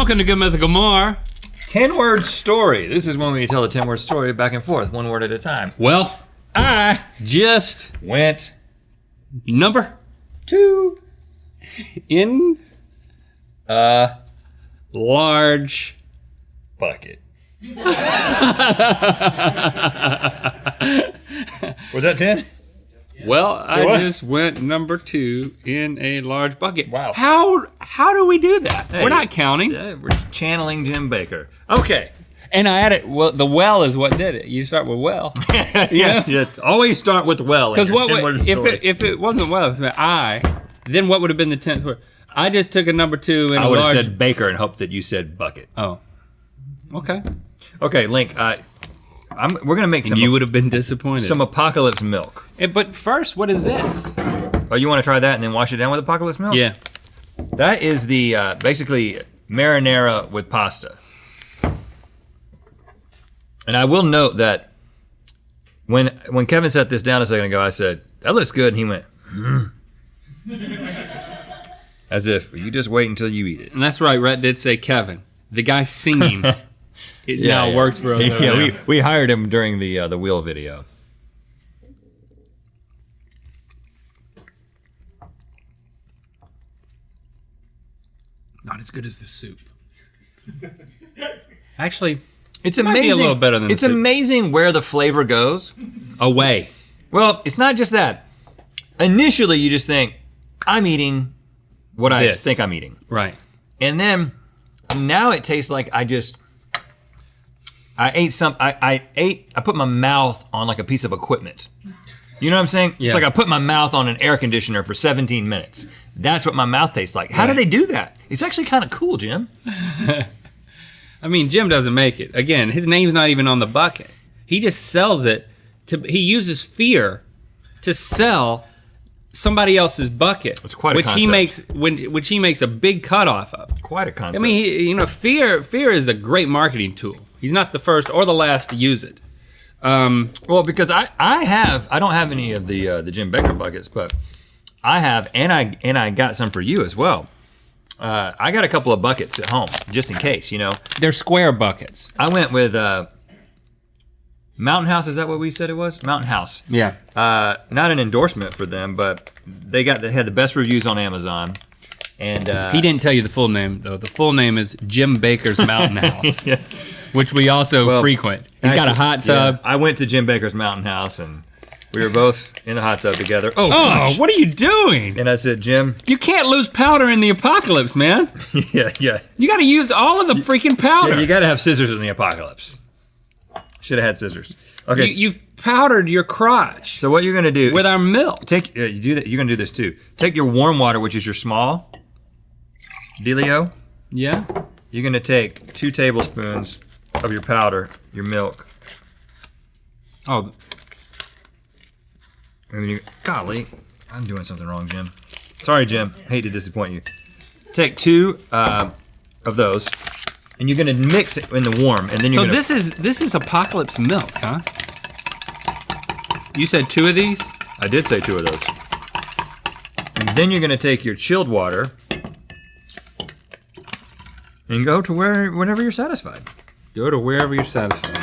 Welcome to Good Mythical More. 10-word story. This is when we tell a 10-word story back and forth, one word at a time. Well, I just Went number 2 in a large bucket. Was that 10? Well, I what? just went number 2 in a large bucket. Wow. How do we do that? Hey, We're not counting. We're channeling Jim Bakker. Okay. And I added, well, the well is what did it. You start with well. Yeah. Always start with well. Because what would, 10-word story. if it wasn't well, it was then what would have been the 10th word? I just took a number 2 in I a would large. have said Baker and hoped that you said bucket. Oh, okay. Okay, Link. We're gonna make And you would have been disappointed. some apocalypse milk. But first, what is this? Oh, you want to try that and then wash it down with apocalypse milk? Yeah. That is the basically marinara with pasta. And I will note that when Kevin set this down a second ago, I said, that looks good, and he went, as if, you just wait until you eat it. And that's right, Rhett did say Kevin. The guy singing, it now works for us. Yeah, we hired him during the wheel video. Not as good as the soup. Actually, It's might amazing. be a little better than the it's soup. amazing where the flavor goes. away. Well, it's not just that. Initially, you just think, I'm eating what I This. think I'm eating. Right. And then now it tastes like I put my mouth on like a piece of equipment. You know what I'm saying? Yeah. It's like I put my mouth on an air conditioner for 17 minutes. That's what my mouth tastes like. How do Right. they do that? It's actually kind of cool, Jim. I mean, Jim doesn't make it. Again, his name's not even on the bucket. He just sells it he uses fear to sell somebody else's bucket. It's quite a which he concept. which he makes a big cut off of. Quite a I concept. mean, fear is a great marketing tool. He's not the first or the last to use it. Well, because I don't have any of the Jim Bakker buckets, but I have, and I got some for you as well. I got a couple of buckets at home, just in case, you know. They're square buckets. I went with Mountain House, is that what we said it was? Mountain House. Yeah. Not an endorsement for them, but they had the best reviews on Amazon. And He didn't tell you the full name, though. The full name is Jim Bakker's Mountain House, Yeah. which we also frequent. He's got a hot tub. Yeah, I went to Jim Bakker's Mountain House, and we were both in the hot tub together. Oh, Oh, gosh. what are you doing? And I said, Jim, You can't lose powder in the apocalypse, man. yeah. You got to use all of the freaking powder. Yeah, you gotta have scissors in the apocalypse. Should have had scissors. Okay, You've powdered your crotch so what you're gonna do, with our milk. you do that. You're gonna do this too. Take your warm water, which is your small dealio. Yeah? You're gonna take 2 tablespoons of your powder, your milk, Oh, and then golly, I'm doing something wrong, Jim. Sorry, Jim. Hate to disappoint you. Take 2 of those, and you're gonna mix it in the warm, and then you're so gonna. this is apocalypse milk, huh? You said 2 of these? I did say 2 of those. And then you're gonna take your chilled water and go to whenever you're satisfied. Go to wherever you're satisfied.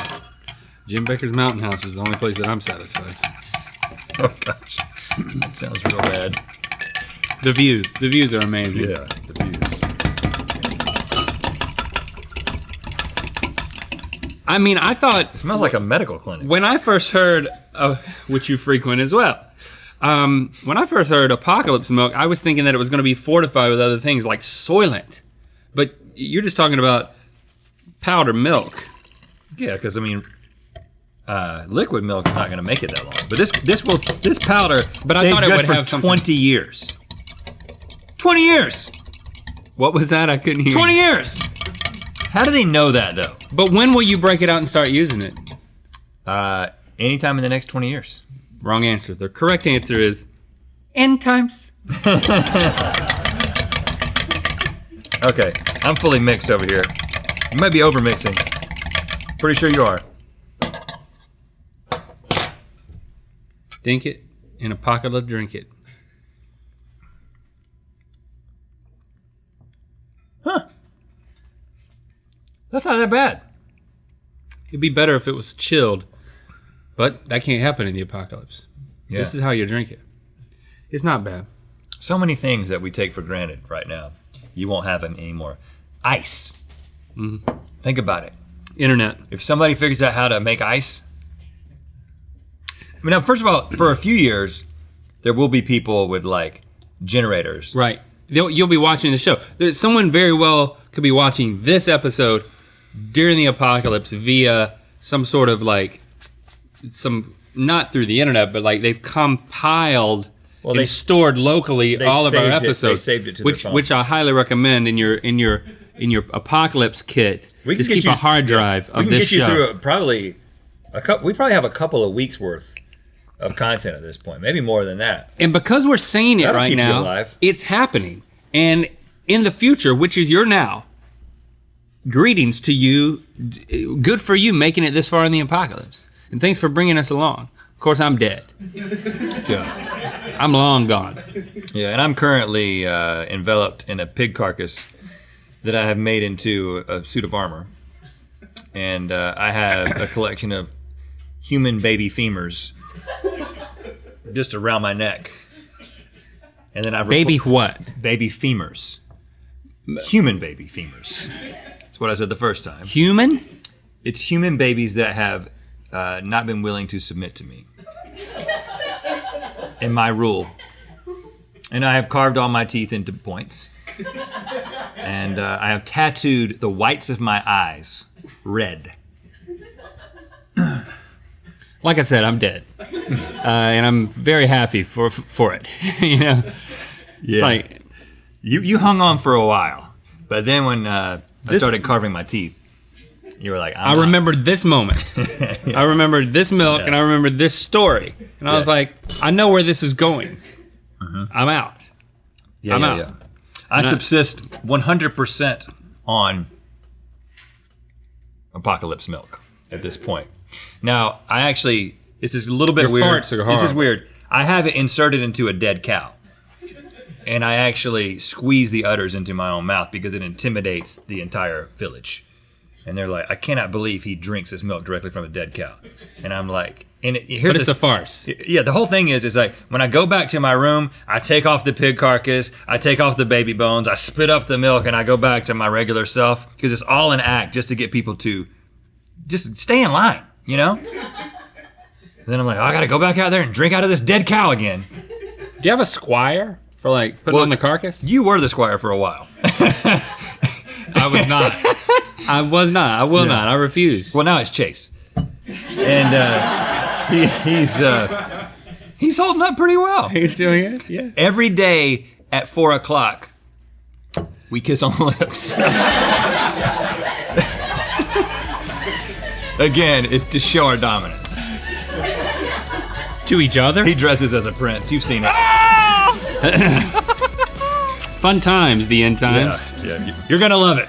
Jim Bakker's Mountain House is the only place that I'm satisfied. Oh gosh, that sounds real bad. The views are amazing. Yeah, the views. I mean, I thought It smells like a medical clinic. when I first heard of, which you frequent as well, when I first heard apocalypse milk, I was thinking that it was gonna be fortified with other things like Soylent. But you're just talking about powder milk. Yeah, because I mean, liquid milk is not going to make it that long. But this powder But I stays thought it good would for have something- 20 years. 20 years. What was that? I couldn't hear. 20 years. How do they know that though? But when will you break it out and start using it? Anytime in the next 20 years. Wrong answer. The correct answer is end times. Okay, I'm fully mixed over here. You might be over mixing. Pretty sure you are. Dink it, in apocalypse drink it. Huh. That's not that bad. It'd be better if it was chilled, but that can't happen in the apocalypse. Yeah. This is how you drink it. It's not bad. So many things that we take for granted right now, you won't have them anymore. Ice. Think about it. Internet. If somebody figures out how to make ice, I mean, now, first of all, for a few years, there will be people with like generators. Right. You'll be watching the show. Someone very well could be watching this episode during the apocalypse via some sort of like, not through the internet, but like they've compiled and stored locally all of our episodes. They saved it to their phone. Which I highly recommend in your apocalypse kit. Just keep a hard drive of this show. We can get you through probably we probably have a couple of weeks worth of content at this point, maybe more than that. And because we're saying it right now, it's happening. And in the future, which is your now, greetings to you. Good for you making it this far in the apocalypse. And thanks for bringing us along. Of course, I'm dead. Yeah. I'm long gone. Yeah, and I'm currently enveloped in a pig carcass that I have made into a suit of armor. And I have a collection of human baby femurs just around my neck. And then baby what? Baby femurs. Human baby femurs. That's what I said the first time. Human? It's human babies that have not been willing to submit to me. In my rule. And I have carved all my teeth into points. And I have tattooed the whites of my eyes red. Like I said, I'm dead. And I'm very happy for it. You know? Yeah. It's like you hung on for a while. But then when I started carving my teeth, you were like, I remembered this moment. Yeah. I remembered this milk and I remembered this story. And I was like, I know where this is going. I'm out. I'm out. Yeah. I subsist 100% on apocalypse milk at this point. Now, this is a little bit weird. Farts are horrible. This is weird. I have it inserted into a dead cow. And I actually squeeze the udders into my own mouth because it intimidates the entire village. And they're like, I cannot believe he drinks this milk directly from a dead cow. And I'm like, but it's a farce. Yeah, the whole thing is like, when I go back to my room, I take off the pig carcass, I take off the baby bones, I spit up the milk, and I go back to my regular self, because it's all an act just to get people to just stay in line, you know? And then I'm like, I gotta go back out there and drink out of this dead cow again. Do you have a squire for like putting on the carcass? You were the squire for a while. I was not. I was not. I will not. I refuse. Well, now it's Chase, and he's holding up pretty well. He's still here. Yeah. Every day at 4 o'clock, we kiss on the lips. Again, it's to show our dominance. To each other? He dresses as a prince. You've seen it. Fun times, the end times. Yeah. You're gonna love it.